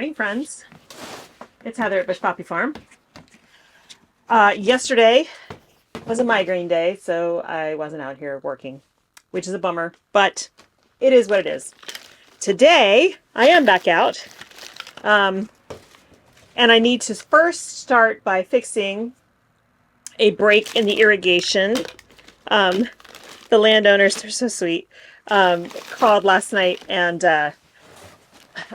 morning, friends. It's Heather at Bush Poppy Farm. Yesterday was a migraine day, so I wasn't out here working, which is a bummer, but it is what it is. Today, I am back out, and I need to first start by fixing a break in the irrigation. The landowners, they're so sweet, called last night and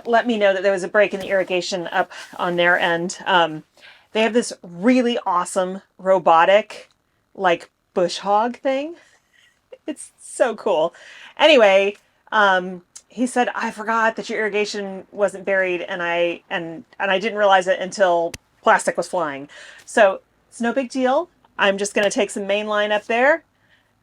let me know that there was a break in the irrigation up on their end. They have this really awesome robotic, like, bush hog thing. It's so cool. Anyway, he said, I forgot that your irrigation wasn't buried, and I didn't realize it until plastic was flying. So it's no big deal. I'm just going to take some main line up there,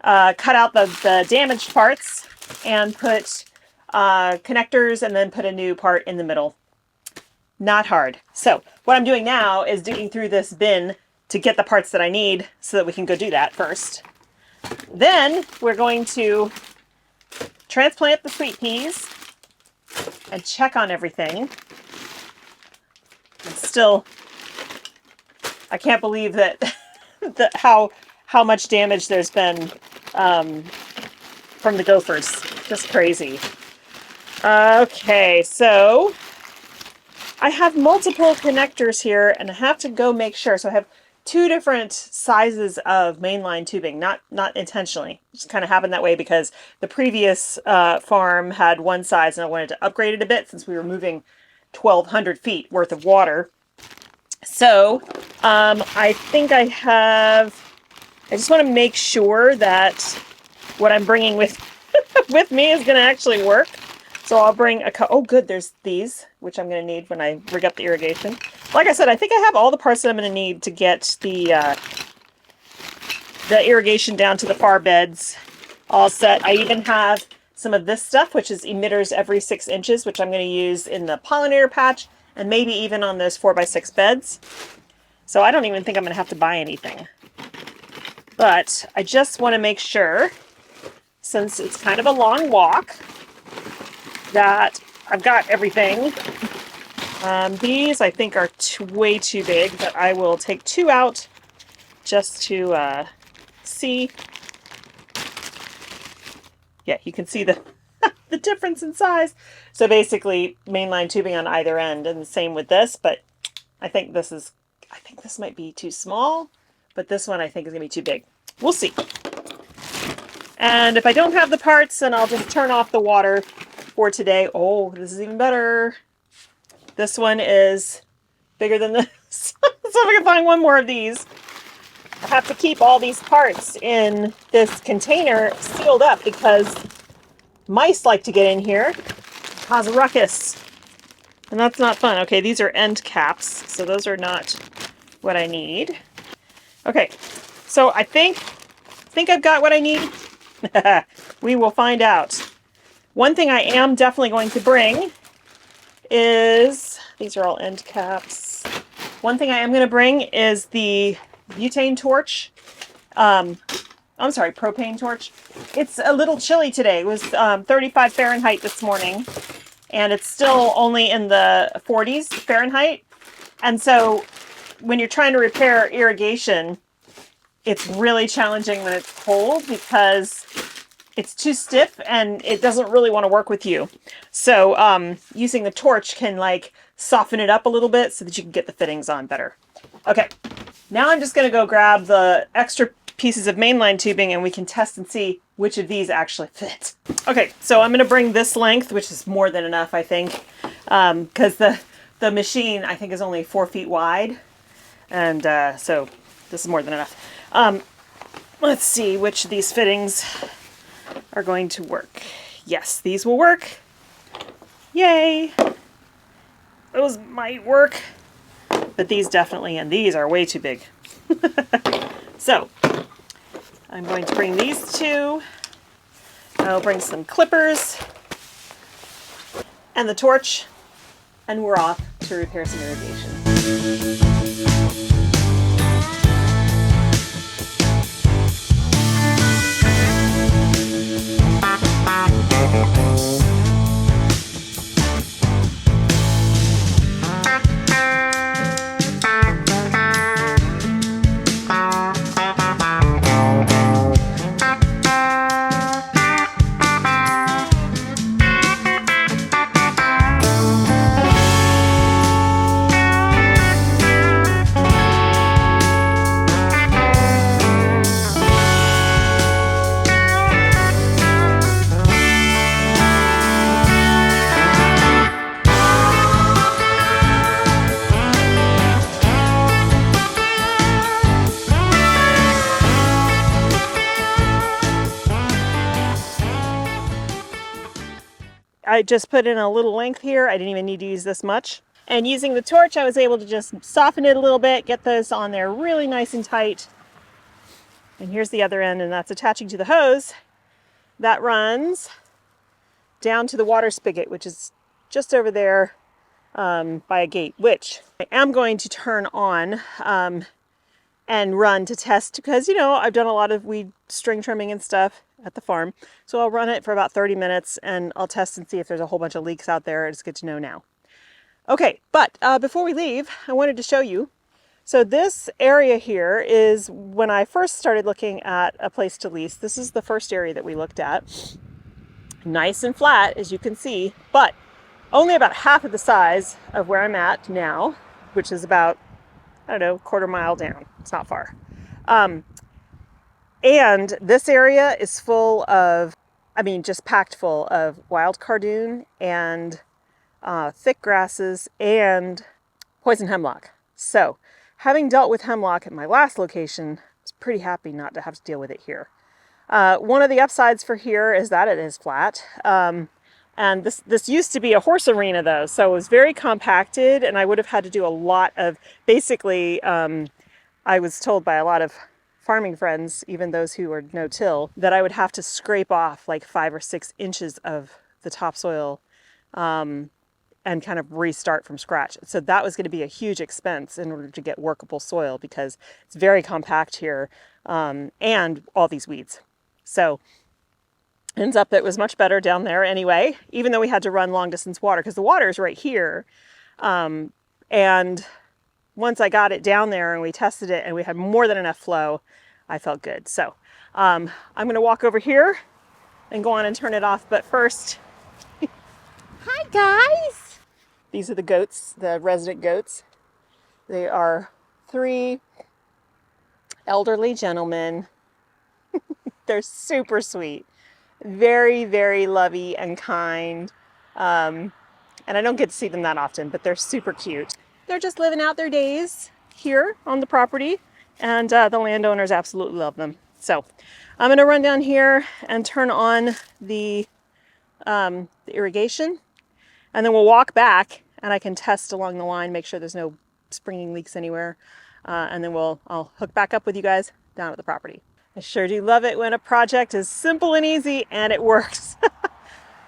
cut out the damaged parts, and put connectors, and then put a new part in the middle. Not hard. So what I'm doing now is digging through this bin to get the parts that I need so that we can go do that first. Then we're going to transplant the sweet peas and check on everything. And still, I can't believe that how much damage there's been from the gophers. Just crazy. Okay, so I have multiple connectors here, and I have to go make sure. So I have two different sizes of mainline tubing, not intentionally. It just kind of happened that way because the previous farm had one size, and I wanted to upgrade it a bit since we were moving 1,200 feet worth of water. So I think I just want to make sure that what I'm bringing with with me is going to actually work. So I'll bring oh good, there's these, which I'm going to need when I rig up the irrigation. Like I said, I think I have all the parts that I'm going to need to get the irrigation down to the far beds all set. I even have some of this stuff, which is emitters every 6 inches, which I'm going to use in the pollinator patch and maybe even on those 4x6 beds. So I don't even think I'm going to have to buy anything. But I just want to make sure, since it's kind of a long walk, that I've got everything. These I think are way too big, but I will take 2 out just to see. Yeah, you can see the the difference in size. So basically mainline tubing on either end, and the same with this, but I think this might be too small, but this one I think is gonna be too big. We'll see. And if I don't have the parts, then I'll just turn off the water for today. Oh, this is even better. This one is bigger than this. So if I can find one more of these. I have to keep all these parts in this container sealed up because mice like to get in here, cause a ruckus. And that's not fun. Okay, these are end caps, so those are not what I need. Okay, so I think I've got what I need. We will find out. One thing I am definitely going to bring is, these are all end caps. One thing I am going to bring is the butane torch. I'm sorry, propane torch. It's a little chilly today. It was 35 Fahrenheit this morning, and it's still only in the 40s Fahrenheit. And so when you're trying to repair irrigation, it's really challenging when it's cold because it's too stiff and it doesn't really want to work with you. So using the torch can like soften it up a little bit so that you can get the fittings on better. Okay, now I'm just going to go grab the extra pieces of mainline tubing and we can test and see which of these actually fit. Okay, so I'm going to bring this length, which is more than enough, I think, because the machine, I think, is only 4 feet wide. And so this is more than enough. Let's see which of these fittings are going to work. Yes, these will work. Yay! Those might work, but these definitely, and these are way too big. So, I'm going to bring these 2. I'll bring some clippers and the torch, and we're off to repair some irrigation. I just put in a little length here. I didn't even need to use this much. And using the torch, I was able to just soften it a little bit, get those on there really nice and tight. And here's the other end, and that's attaching to the hose that runs down to the water spigot, which is just over there by a gate, which I am going to turn on and run to test because, you know, I've done a lot of weed string trimming and stuff at the farm. So I'll run it for about 30 minutes and I'll test and see if there's a whole bunch of leaks out there. It's good to know now. Okay, but before we leave, I wanted to show you. So this area here is when I first started looking at a place to lease. This is the first area that we looked at. Nice and flat, as you can see, but only about half of the size of where I'm at now, which is about, I don't know, quarter mile down. It's not far. And this area is full of, I mean, just packed full of wild cardoon and thick grasses and poison hemlock. So having dealt with hemlock at my last location, I was pretty happy not to have to deal with it here. One of the upsides for here is that it is flat. And this used to be a horse arena though, so it was very compacted and I would have had to do a lot of, basically, I was told by a lot of farming friends, even those who are no-till, that I would have to scrape off like 5 or 6 inches of the topsoil and kind of restart from scratch. So that was going to be a huge expense in order to get workable soil because it's very compact here and all these weeds. So ends up it was much better down there anyway, even though we had to run long distance water because the water is right here. And once I got it down there and we tested it and we had more than enough flow, I felt good. So I'm going to walk over here and go on and turn it off. But first, hi guys! These are the goats, the resident goats. They are 3 elderly gentlemen. They're super sweet. Very, very lovey and kind. And I don't get to see them that often, but they're super cute. They're just living out their days here on the property, and the landowners absolutely love them. So I'm going to run down here and turn on the irrigation, and then we'll walk back and I can test along the line, make sure there's no springing leaks anywhere, and then I'll hook back up with you guys down at the property. I sure do love it when a project is simple and easy and it works.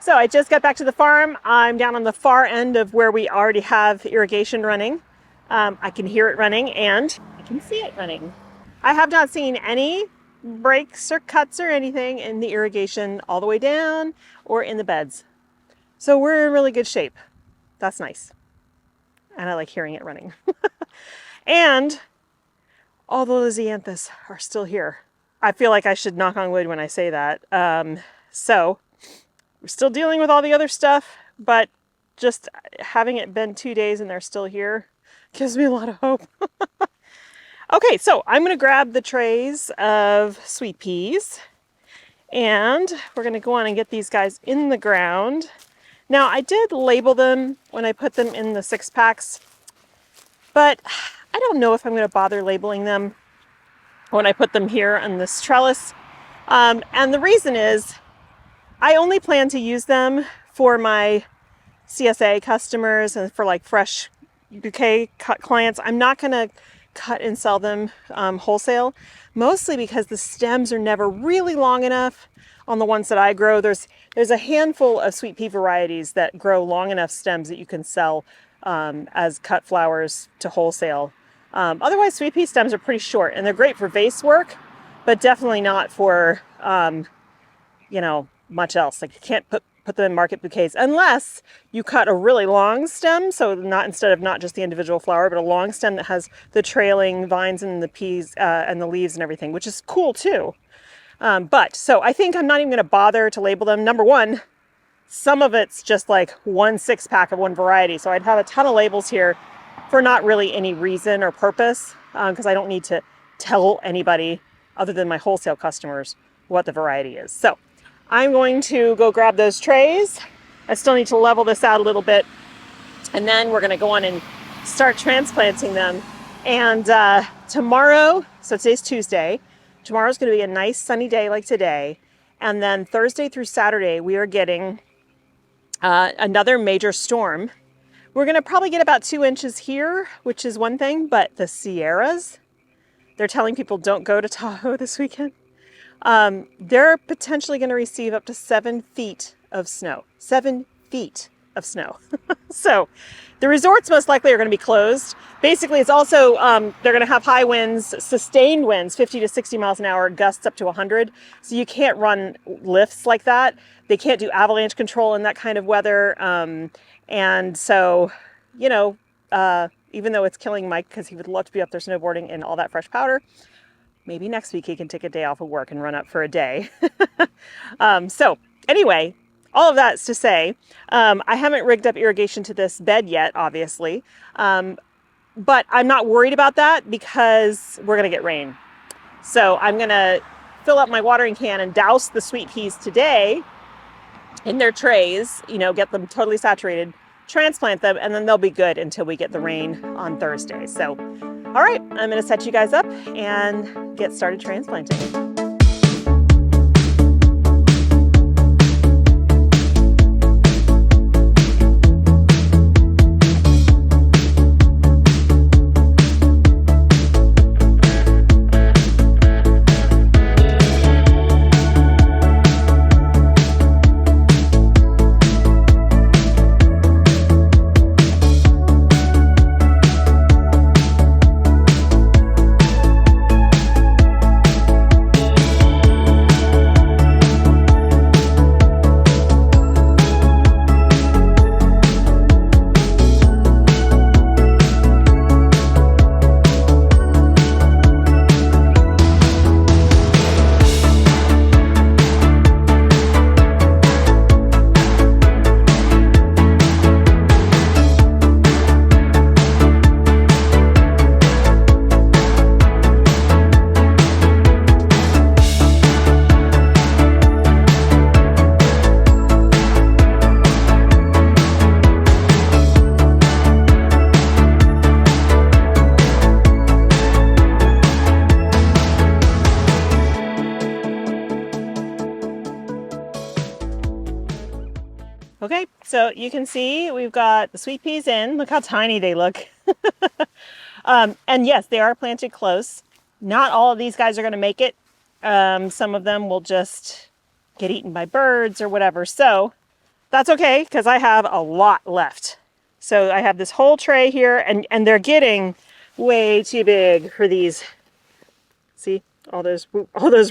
So I just got back to the farm. I'm down on the far end of where we already have irrigation running. I can hear it running and I can see it running. I have not seen any breaks or cuts or anything in the irrigation all the way down or in the beds. So we're in really good shape. That's nice. And I like hearing it running. And all the Lysianthus are still here. I feel like I should knock on wood when I say that. So we're still dealing with all the other stuff, but just having it been 2 days and they're still here gives me a lot of hope. Okay, so I'm going to grab the trays of sweet peas and we're going to go on and get these guys in the ground. Now, I did label them when I put them in the 6-packs, but I don't know if I'm going to bother labeling them when I put them here on this trellis. And the reason is I only plan to use them for my CSA customers and for like fresh bouquet cut clients. I'm not going to cut and sell them wholesale, mostly because the stems are never really long enough on the ones that I grow. There's a handful of sweet pea varieties that grow long enough stems that you can sell as cut flowers to wholesale. Otherwise, sweet pea stems are pretty short and they're great for vase work, but definitely not for, you know, much else. Like you can't put them in market bouquets unless you cut a really long stem. So instead of not just the individual flower, but a long stem that has the trailing vines and the peas and the leaves and everything, which is cool too. So I think I'm not even going to bother to label them. Number one, some of it's just like 1 6-pack of one variety. So I'd have a ton of labels here for not really any reason or purpose, because I don't need to tell anybody other than my wholesale customers what the variety is. So I'm going to go grab those trays. I still need to level this out a little bit, and then we're going to go on and start transplanting them. And tomorrow, so today's Tuesday, tomorrow's going to be a nice sunny day like today. And then Thursday through Saturday, we are getting Another major storm. We're going to probably get about 2 inches here, which is one thing, but the Sierras, they're telling people don't go to Tahoe this weekend. They're potentially going to receive up to 7 feet of snow. 7 feet of snow. So the resorts most likely are going to be closed. Basically, it's also, they're going to have high winds, sustained winds, 50 to 60 miles an hour, gusts up to 100. So you can't run lifts like that. They can't do avalanche control in that kind of weather. And so, you know, even though it's killing Mike because he would love to be up there snowboarding in all that fresh powder, maybe next week he can take a day off of work and run up for a day. So anyway, all of that's to say, I haven't rigged up irrigation to this bed yet, obviously. But I'm not worried about that because we're going to get rain. So I'm going to fill up my watering can and douse the sweet peas today in their trays, you know, get them totally saturated, transplant them, and then they'll be good until we get the rain on Thursday. So, all right, I'm going to set you guys up and get started transplanting. Okay, so you can see we've got the sweet peas in. Look how tiny they look. And yes, they are planted close. Not all of these guys are going to make it. Some of them will just get eaten by birds or whatever. So that's okay because I have a lot left. So I have this whole tray here and they're getting way too big for these. See all those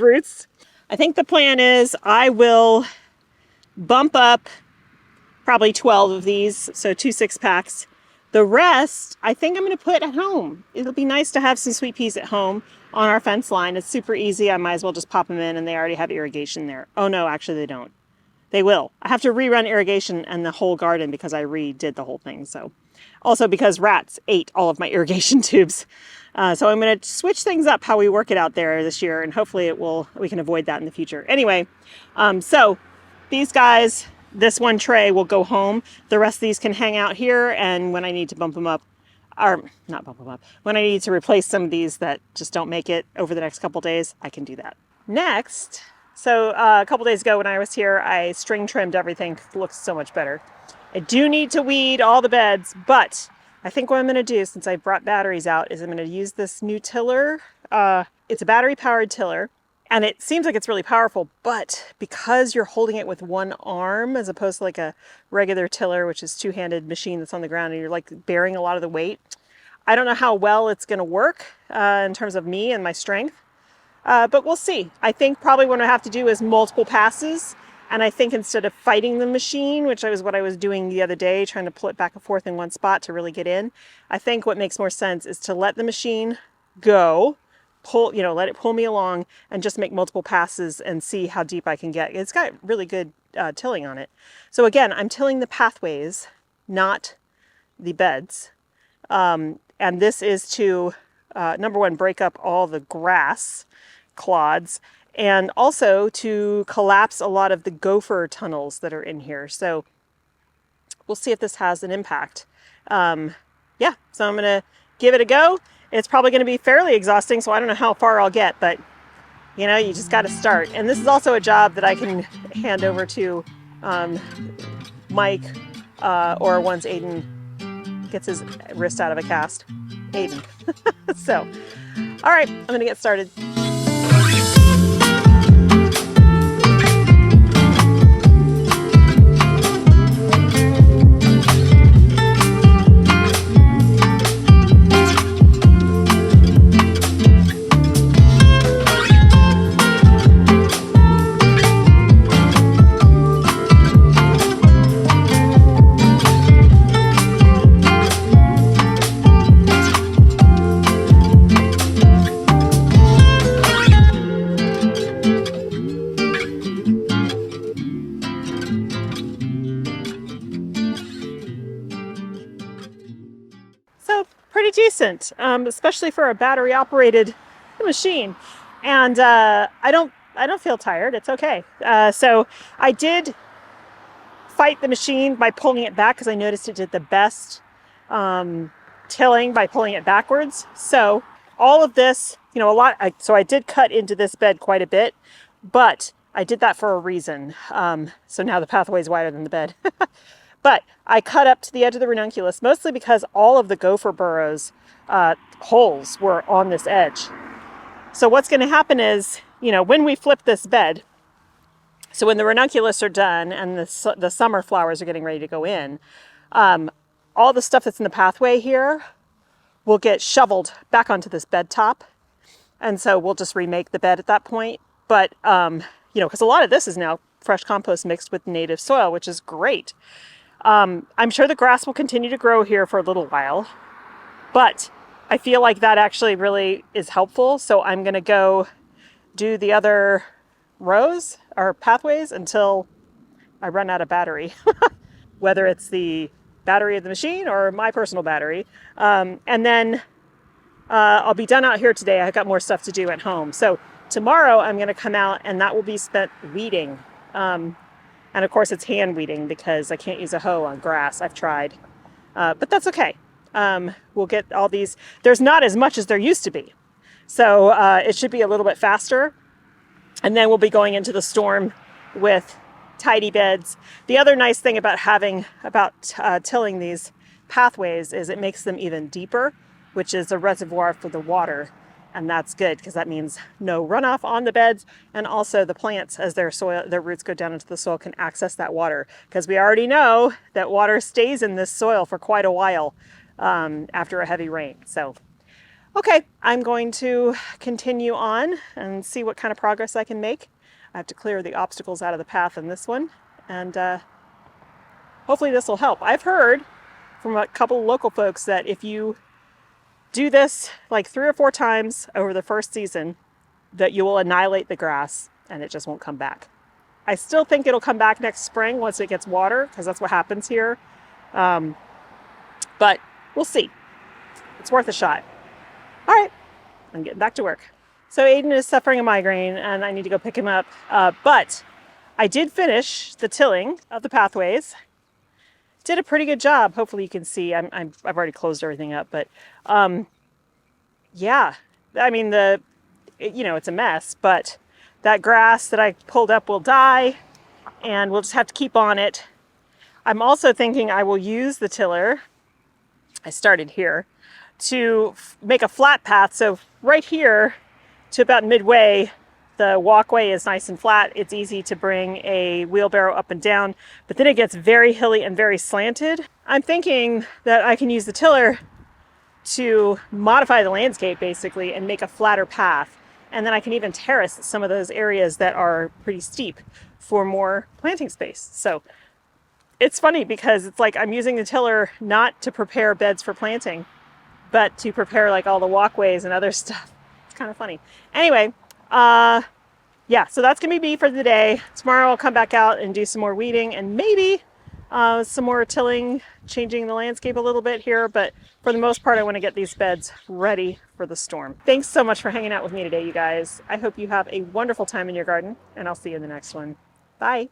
roots? I think the plan is I will bump up probably 12 of these, so 2 6-packs. The rest, I think I'm going to put at home. It'll be nice to have some sweet peas at home on our fence line. It's super easy. I might as well just pop them in and they already have irrigation there. Oh no, actually they don't. They will. I have to rerun irrigation and the whole garden because I redid the whole thing. So also because rats ate all of my irrigation tubes. So I'm going to switch things up how we work it out there this year and hopefully we can avoid that in the future. Anyway, so these guys, this one tray will go home. The rest of these can hang out here, and when I need to bump them up, or not bump them up, when I need to replace some of these that just don't make it over the next couple days, I can do that. Next, so a couple days ago when I was here, I string trimmed everything. It looks so much better. I do need to weed all the beds, but I think what I'm going to do, since I brought batteries out, is I'm going to use this new tiller. It's a battery-powered tiller. And it seems like it's really powerful, but because you're holding it with one arm as opposed to like a regular tiller, which is two-handed machine that's on the ground and you're like bearing a lot of the weight, I don't know how well it's going to work in terms of me and my strength, but we'll see. I think probably what I have to do is multiple passes. And I think instead of fighting the machine, which was what I was doing the other day, trying to pull it back and forth in one spot to really get in, I think what makes more sense is to let the machine go, let it pull me along and just make multiple passes and see how deep I can get. It's got really good tilling on it. So again, I'm tilling the pathways, not the beds. And this is to, number one, break up all the grass clods and also to collapse a lot of the gopher tunnels that are in here. So we'll see if this has an impact. So I'm going to give it a go. It's probably going to be fairly exhausting, so I don't know how far I'll get, but you just got to start. And this is also a job that I can hand over to Mike, or once Aiden gets his wrist out of a cast. Aiden. So, all right, I'm gonna get started. So pretty decent, especially for a battery operated machine. And I don't feel tired. It's okay. So I did fight the machine by pulling it back because I noticed it did the best tilling by pulling it backwards. So all of this, so I did cut into this bed quite a bit, but I did that for a reason. So now the pathway is wider than the bed. But I cut up to the edge of the ranunculus, mostly because all of the gopher burrows holes were on this edge. So what's going to happen is, when we flip this bed, so when the ranunculus are done and the summer flowers are getting ready to go in, all the stuff that's in the pathway here will get shoveled back onto this bed top. And so we'll just remake the bed at that point. But, because a lot of this is now fresh compost mixed with native soil, which is great. I'm sure the grass will continue to grow here for a little while, but I feel like that actually really is helpful. So I'm going to go do the other rows or pathways until I run out of battery, whether it's the battery of the machine or my personal battery. And then I'll be done out here today. I've got more stuff to do at home. So tomorrow I'm going to come out and that will be spent weeding. And of course it's hand weeding because I can't use a hoe on grass. I've tried, but that's okay. We'll get all these. There's not as much as there used to be. So it should be a little bit faster. And then we'll be going into the storm with tidy beds. The other nice thing about tilling these pathways is it makes them even deeper, which is a reservoir for the water. And that's good because that means no runoff on the beds. And also the plants, as their roots go down into the soil, can access that water. Because we already know that water stays in this soil for quite a while after a heavy rain. So, okay, I'm going to continue on and see what kind of progress I can make. I have to clear the obstacles out of the path in this one. And hopefully this will help. I've heard from a couple of local folks that if you do this like 3 or 4 times over the first season, that you will annihilate the grass and it just won't come back. I still think it'll come back next spring once it gets water, because that's what happens here. But we'll see. It's worth a shot. All right, I'm getting back to work. So Aiden is suffering a migraine and I need to go pick him up. But I did finish the tilling of the pathways. Did a pretty good job. Hopefully you can see. I've already closed everything up, but yeah. I mean it's a mess, but that grass that I pulled up will die, and we'll just have to keep on it. I'm also thinking I will use the tiller. I started here to make a flat path. So right here to about midway, the walkway is nice and flat. It's easy to bring a wheelbarrow up and down, but then it gets very hilly and very slanted. I'm thinking that I can use the tiller to modify the landscape basically and make a flatter path. And then I can even terrace some of those areas that are pretty steep for more planting space. So it's funny because it's like I'm using the tiller not to prepare beds for planting, but to prepare like all the walkways and other stuff. It's kind of funny. Anyway, yeah, so that's gonna be me for the day. Tomorrow I'll come back out and do some more weeding and maybe some more tilling, changing the landscape a little bit here, but for the most part I want to get these beds ready for the storm. Thanks so much for hanging out with me today, you guys. I hope you have a wonderful time in your garden, and I'll see you in the next one. Bye.